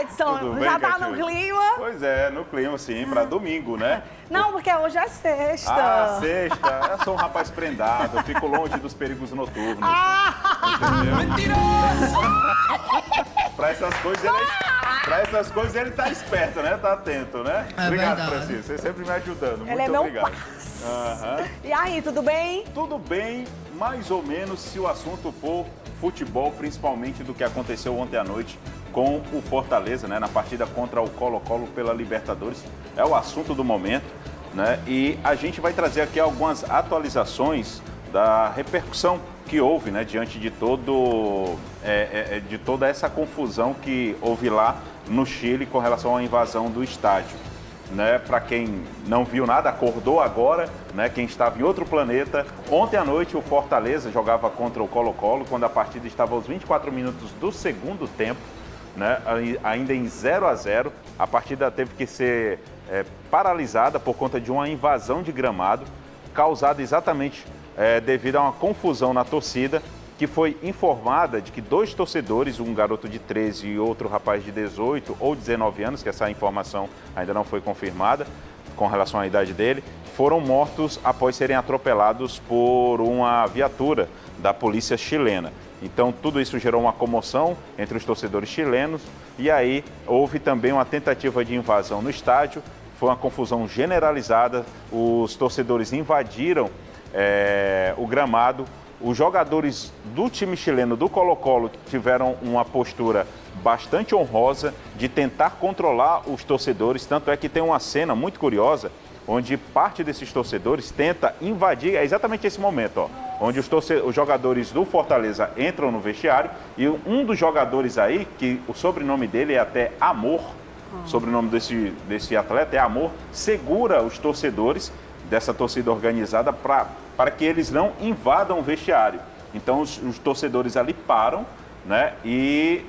Edson? Tudo bem, Já tá Catiúcia? no clima? Pois é, no clima, sim, para domingo, né? Não, porque hoje é sexta. Ah, sexta. Eu sou um rapaz prendado, eu fico longe dos perigos noturnos. Para essas coisas ele tá esperto, né? Tá atento, né? Obrigado, verdade. Francisco. Você sempre me ajudando. Ele é Muito meu obrigado. parceiro. E aí, tudo bem? Tudo bem, mais ou menos, se o assunto for futebol, principalmente do que aconteceu ontem à noite com o Fortaleza, né? Na partida contra o Colo-Colo pela Libertadores. É o assunto do momento, né? E a gente vai trazer aqui algumas atualizações da repercussão que houve, né, diante de toda essa confusão que houve lá no Chile com relação à invasão do estádio. Né, para quem não viu nada, acordou agora, né, quem estava em outro planeta. Ontem à noite o Fortaleza jogava contra o Colo-Colo, quando a partida estava aos 24 minutos do segundo tempo, né, ainda em 0-0. A partida teve que ser paralisada por conta de uma invasão de gramado, causada exatamente devido a uma confusão na torcida, que foi informada de que 2 torcedores, um garoto de 13 e outro rapaz de 18 ou 19 anos, que essa informação ainda não foi confirmada com relação à idade dele, foram mortos após serem atropelados por uma viatura da polícia chilena. Então, tudo isso gerou uma comoção entre os torcedores chilenos e aí houve também uma tentativa de invasão no estádio. Foi uma confusão generalizada, os torcedores invadiram o gramado. Os jogadores do time chileno do Colo-Colo tiveram uma postura bastante honrosa de tentar controlar os torcedores, tanto é que tem uma cena muito curiosa onde parte desses torcedores tenta invadir, é exatamente esse momento, ó, onde os jogadores do Fortaleza entram no vestiário e um dos jogadores aí, que o sobrenome dele é até Amor, o sobrenome desse atleta é Amor, segura os torcedores dessa torcida organizada para que eles não invadam o vestiário. Então os torcedores ali param, né, e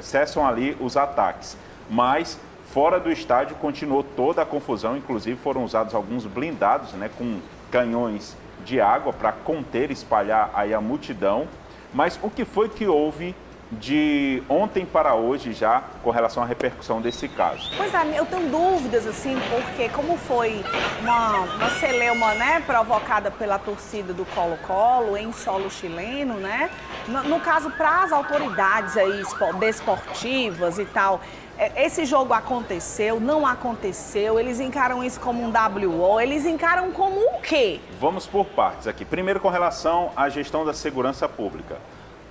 cessam ali os ataques. Mas fora do estádio continuou toda a confusão, inclusive foram usados alguns blindados, né, com canhões de água para conter e espalhar aí a multidão. Mas o que foi que houve de ontem para hoje já com relação à repercussão desse caso? Pois é, eu tenho dúvidas, assim, porque como foi uma celeuma, né, provocada pela torcida do Colo-Colo em solo chileno, né? No caso, para as autoridades aí desportivas e tal, esse jogo aconteceu, não aconteceu, eles encaram isso como um WO, eles encaram como o quê? Vamos por partes aqui. Primeiro, com relação à gestão da segurança pública.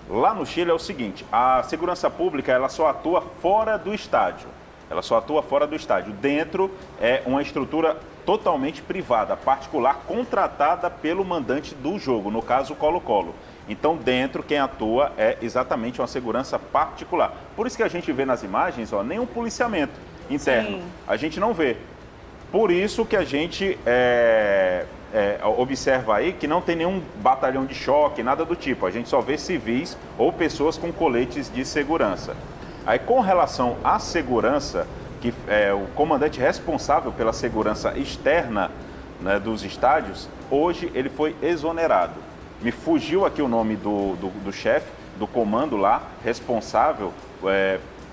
Lá no Chile é o seguinte, a segurança pública ela só atua fora do estádio. Ela só atua fora do estádio. Dentro é uma estrutura totalmente privada, particular, contratada pelo mandante do jogo, no caso o Colo-Colo. Então dentro quem atua é exatamente uma segurança particular. Por isso que a gente vê nas imagens, ó, nenhum policiamento interno. Sim. A gente não vê. Por isso que a gente observa aí que não tem nenhum batalhão de choque, nada do tipo. A gente só vê civis ou pessoas com coletes de segurança. Aí, com relação à segurança, que é o comandante responsável pela segurança externa, né, dos estádios, hoje ele foi exonerado. Me fugiu aqui o nome do chefe, do comando lá, responsável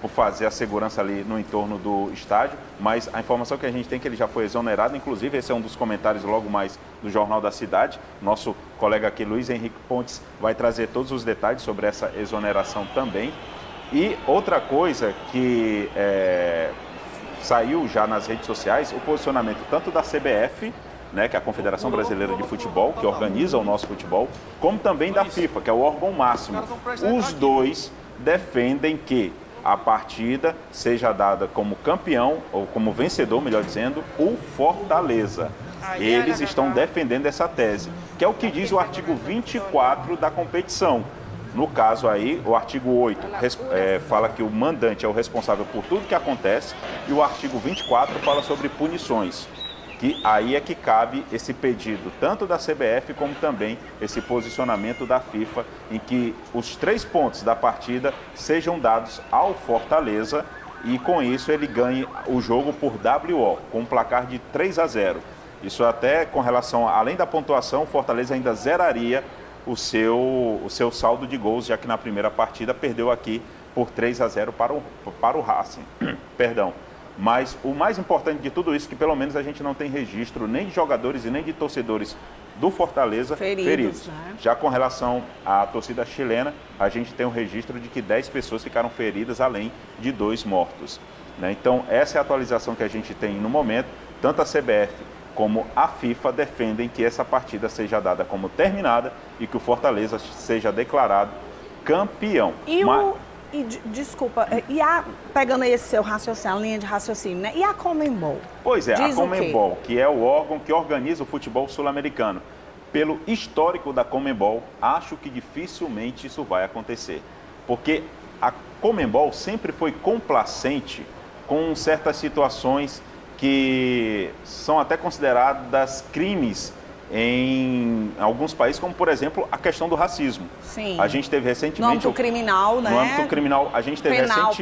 por fazer a segurança ali no entorno do estádio, mas a informação que a gente tem é que ele já foi exonerado, inclusive esse é um dos comentários logo mais do Jornal da Cidade. Nosso colega aqui, Luiz Henrique Pontes, vai trazer todos os detalhes sobre essa exoneração também. E outra coisa que saiu já nas redes sociais, o posicionamento tanto da CBF, né, que é a Confederação Brasileira de Futebol, que organiza o nosso futebol, como também da FIFA, que é o órgão máximo. Os dois defendem que a partida seja dada como campeão, ou como vencedor, melhor dizendo, o Fortaleza. Eles estão defendendo essa tese, que é o que diz o artigo 24 da competição. No caso aí, o artigo 8 fala que o mandante é o responsável por tudo que acontece, e o artigo 24 fala sobre punições, que aí é que cabe esse pedido, tanto da CBF como também esse posicionamento da FIFA, em que os 3 pontos da partida sejam dados ao Fortaleza e com isso ele ganhe o jogo por WO, com um placar de 3-0. Isso até com relação, além da pontuação, o Fortaleza ainda zeraria o seu saldo de gols, já que na primeira partida perdeu aqui por 3-0 para o Racing. Perdão. Mas o mais importante de tudo isso é que pelo menos a gente não tem registro nem de jogadores e nem de torcedores do Fortaleza feridos. Né? Já com relação à torcida chilena, a gente tem um registro de que 10 pessoas ficaram feridas, além de 2 mortos. Né? Então, essa é a atualização que a gente tem no momento. Tanto a CBF como a FIFA defendem que essa partida seja dada como terminada e que o Fortaleza seja declarado campeão. Desculpa, pegando aí esse seu raciocínio, a linha de raciocínio, né? E a Conmebol? Pois é, Diz a Conmebol, que é o órgão que organiza o futebol sul-americano. Pelo histórico da Conmebol, acho que dificilmente isso vai acontecer. Porque a Conmebol sempre foi complacente com certas situações que são até consideradas crimes em alguns países, como por exemplo a questão do racismo. Sim. A gente teve recentemente no âmbito criminal, né? No âmbito criminal, a gente teve penal,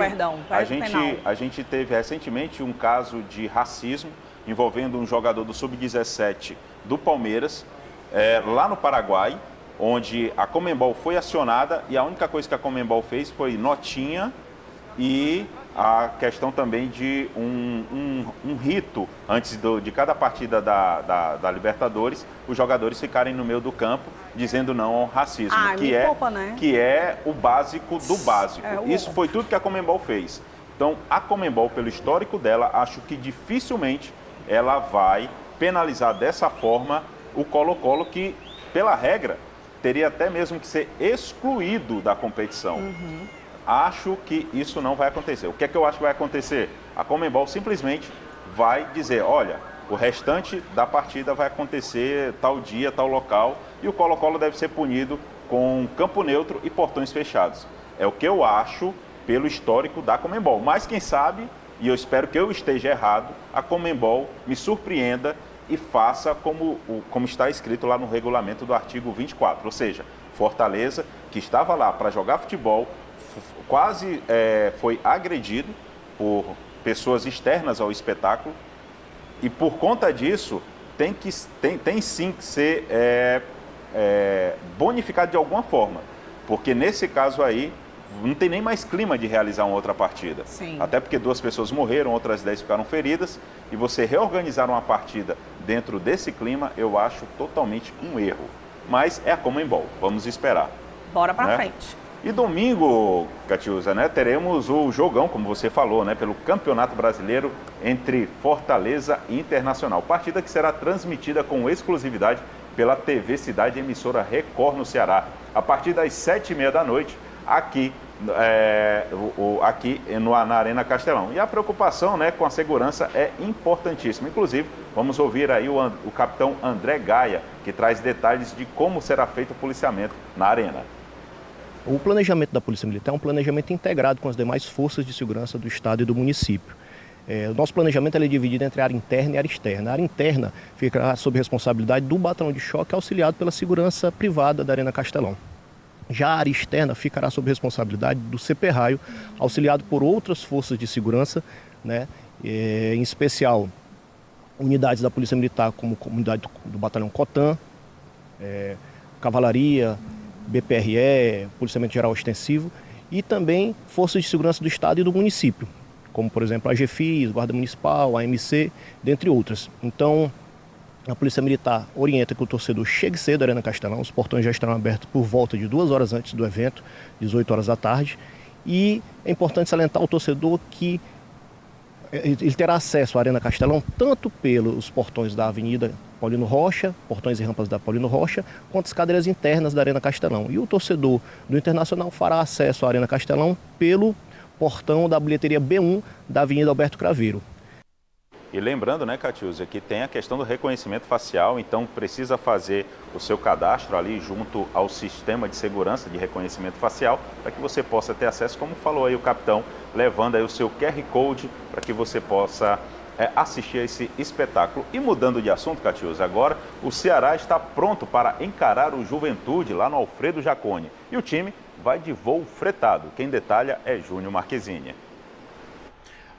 a gente teve recentemente um caso de racismo envolvendo um jogador do sub-17 do Palmeiras, lá no Paraguai, onde a Conmebol foi acionada e a única coisa que a Conmebol fez foi notinha e a questão também de um rito antes de cada partida da Libertadores, os jogadores ficarem no meio do campo dizendo não ao racismo, que é o básico do básico. Isso foi tudo que a Conmebol fez. Então, a Conmebol, pelo histórico dela, acho que dificilmente ela vai penalizar dessa forma o Colo-Colo, que, pela regra, teria até mesmo que ser excluído da competição. Acho que isso não vai acontecer. O que é que eu acho que vai acontecer? A Conmebol simplesmente vai dizer, olha, o restante da partida vai acontecer tal dia, tal local, e o Colo-Colo deve ser punido com campo neutro e portões fechados. É o que eu acho pelo histórico da Conmebol. Mas quem sabe, e eu espero que eu esteja errado, a Conmebol me surpreenda e faça como está escrito lá no regulamento do artigo 24. Ou seja, Fortaleza, que estava lá para jogar futebol, quase foi agredido por pessoas externas ao espetáculo e por conta disso tem sim que ser bonificado de alguma forma, porque nesse caso aí não tem nem mais clima de realizar uma outra partida. Sim. Até porque 2 pessoas morreram, outras 10 ficaram feridas, e você reorganizar uma partida dentro desse clima, eu acho totalmente um erro. Mas é a Conmebol, vamos esperar. Bora pra frente. E domingo, Catiúza, né, teremos o jogão, como você falou, né, pelo Campeonato Brasileiro entre Fortaleza e Internacional. Partida que será transmitida com exclusividade pela TV Cidade, emissora Record no Ceará, a partir das 7h30 da noite, aqui na Arena Castelão. E a preocupação, né, com a segurança é importantíssima. Inclusive, vamos ouvir aí o capitão André Gaia, que traz detalhes de como será feito o policiamento na Arena. O planejamento da Polícia Militar é um planejamento integrado com as demais forças de segurança do Estado e do município. O nosso planejamento é dividido entre área interna e área externa. A área interna ficará sob responsabilidade do batalhão de choque, auxiliado pela segurança privada da Arena Castelão. Já a área externa ficará sob responsabilidade do CP Raio, auxiliado por outras forças de segurança, né? Em especial unidades da Polícia Militar, como a unidade do batalhão Cotan, Cavalaria, BPRE, Policiamento Geral Extensivo, e também forças de segurança do Estado e do município, como por exemplo a GFIS, Guarda Municipal, a AMC, dentre outras. Então, a Polícia Militar orienta que o torcedor chegue cedo à Arena Castelão, os portões já estarão abertos por volta de 2 horas antes do evento, 18 horas da tarde, e é importante salientar ao torcedor que ele terá acesso à Arena Castelão tanto pelos portões da Avenida Paulino Rocha, portões e rampas da Paulino Rocha, quanto as cadeiras internas da Arena Castelão. E o torcedor do Internacional fará acesso à Arena Castelão pelo portão da bilheteria B1 da Avenida Alberto Craveiro. E lembrando, né, Catiúza, que tem a questão do reconhecimento facial, então precisa fazer o seu cadastro ali junto ao sistema de segurança de reconhecimento facial, para que você possa ter acesso, como falou aí o capitão, levando aí o seu QR Code para que você possa assistir a esse espetáculo. E mudando de assunto, Catiúza, agora o Ceará está pronto para encarar o Juventude lá no Alfredo Jaconi. E o time vai de voo fretado. Quem detalha é Júnior Marquezine.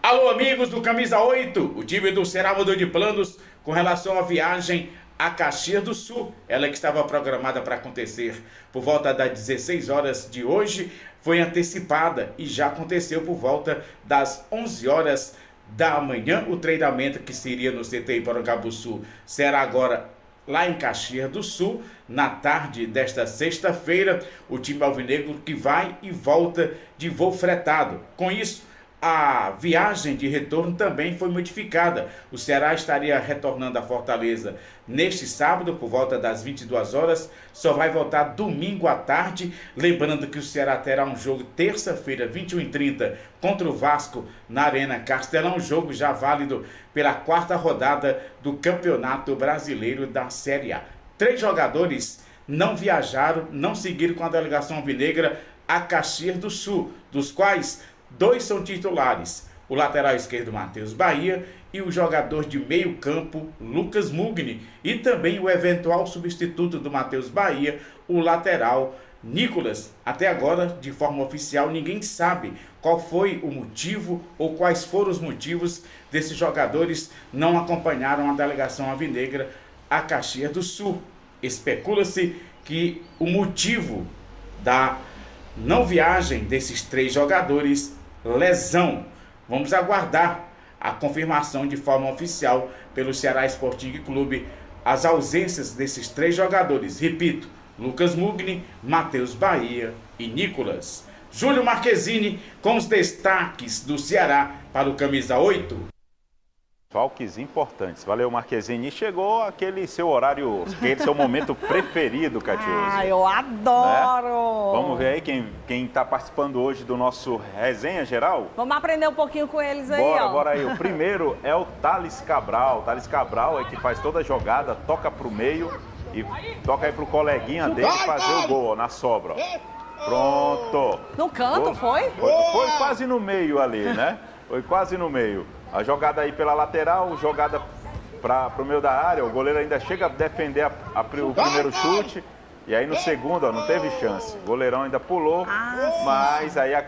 Alô, amigos do Camisa 8, o time do Ceará mudou de planos com relação à viagem a Caxias do Sul. Ela que estava programada para acontecer por volta das 16 horas de hoje, foi antecipada e já aconteceu por volta das 11 horas da manhã. O treinamento que seria no CTI Porangabuçu será agora lá em Caxias do Sul, na tarde desta sexta-feira. O time alvinegro que vai e volta de voo fretado. Com isso, a viagem de retorno também foi modificada. O Ceará estaria retornando a Fortaleza neste sábado, por volta das 22 horas. Só vai voltar domingo à tarde. Lembrando que o Ceará terá um jogo terça-feira, 21h30, contra o Vasco, na Arena Castelão. Jogo já válido pela 4ª rodada do Campeonato Brasileiro da Série A. 3 jogadores não viajaram, não seguiram com a delegação alvinegra a Caxias do Sul, dos quais 2 são titulares, o lateral esquerdo Matheus Bahia e o jogador de meio campo Lucas Mugni, e também o eventual substituto do Matheus Bahia, o lateral Nicolas. Até agora, de forma oficial, ninguém sabe qual foi o motivo ou quais foram os motivos desses jogadores não acompanharam a delegação alvinegra a Caxias do Sul. Especula-se que o motivo da não viagem desses 3 jogadores, lesão. Vamos aguardar a confirmação de forma oficial pelo Ceará Sporting Clube as ausências desses 3 jogadores. Repito, Lucas Mugni, Matheus Bahia e Nicolas. Júlio Marquezine com os destaques do Ceará para o Camisa 8. Falques importantes. Valeu, Marquezine. E chegou aquele seu horário, aquele seu momento preferido, Catiúcia. Ah, eu adoro! Né? Vamos ver aí quem está participando hoje do nosso Resenha Geral? Vamos aprender um pouquinho com eles aí, Bora, ó. bora aí. O primeiro é o Thales Cabral. Thales Cabral é que faz toda a jogada, toca pro meio e toca aí pro coleguinha dele fazer o gol, ó, na sobra. Ó. Pronto. No canto, foi? Foi quase no meio ali, né? Foi quase no meio. A jogada aí pela lateral, jogada para o meio da área. O goleiro ainda chega a defender o primeiro chute. E aí no segundo, ó, não teve chance. O goleirão ainda pulou, mas aí a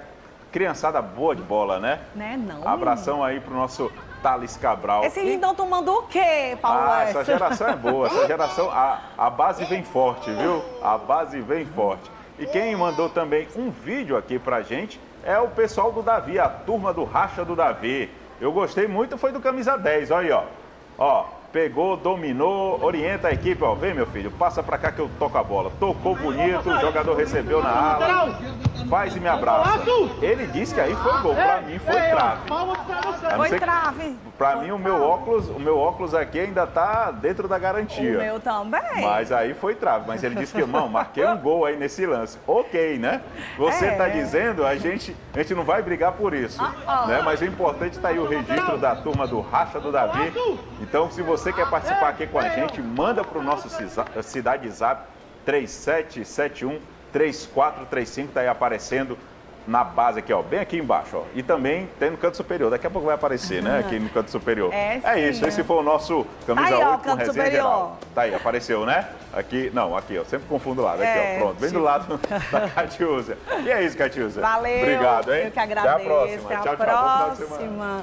criançada boa de bola, né? Né, não. Abração aí pro nosso Thales Cabral. Esse lindão tomando o quê, Paulo? Essa geração é boa. Essa geração, a base vem forte, viu? A base vem forte. E quem mandou também um vídeo aqui pra gente é o pessoal do Davi, a turma do Racha do Davi. Eu gostei muito, foi do camisa 10, olha aí, ó. Ó, pegou, dominou, orienta a equipe, ó. Vem, meu filho, passa pra cá que eu toco a bola. Tocou bonito, o jogador recebeu na ala. Faz e me abraça. Ele disse que aí foi gol, pra mim foi trave. Foi trave. Pra mim, o meu óculos aqui ainda tá dentro da garantia. O meu também. Mas aí foi trave. Mas ele disse que, irmão, marquei um gol aí nesse lance. Ok, né? Você tá dizendo, a gente não vai brigar por isso. Né? Mas o importante tá aí o registro da turma do Racha do Davi. Então, se você quer participar aqui com a gente, manda pro nosso Cidade Zap 3771-3435, tá aí aparecendo na base aqui, ó, bem aqui embaixo, ó. E também tem no canto superior. Daqui a pouco vai aparecer, né? Aqui no canto superior. É isso, esse foi o nosso Camisa 8 com canto Resenha superior. Geral. Tá aí, apareceu, né? Aqui, não, aqui, ó. Sempre confundo o lado. Aqui, ó, pronto. Bem do lado da Catiúcia. E é isso, Catiúcia. Valeu. Obrigado, hein? Eu que agradeço. Até a próxima. Até a Tchau, tchau. Bom final de semana. próxima.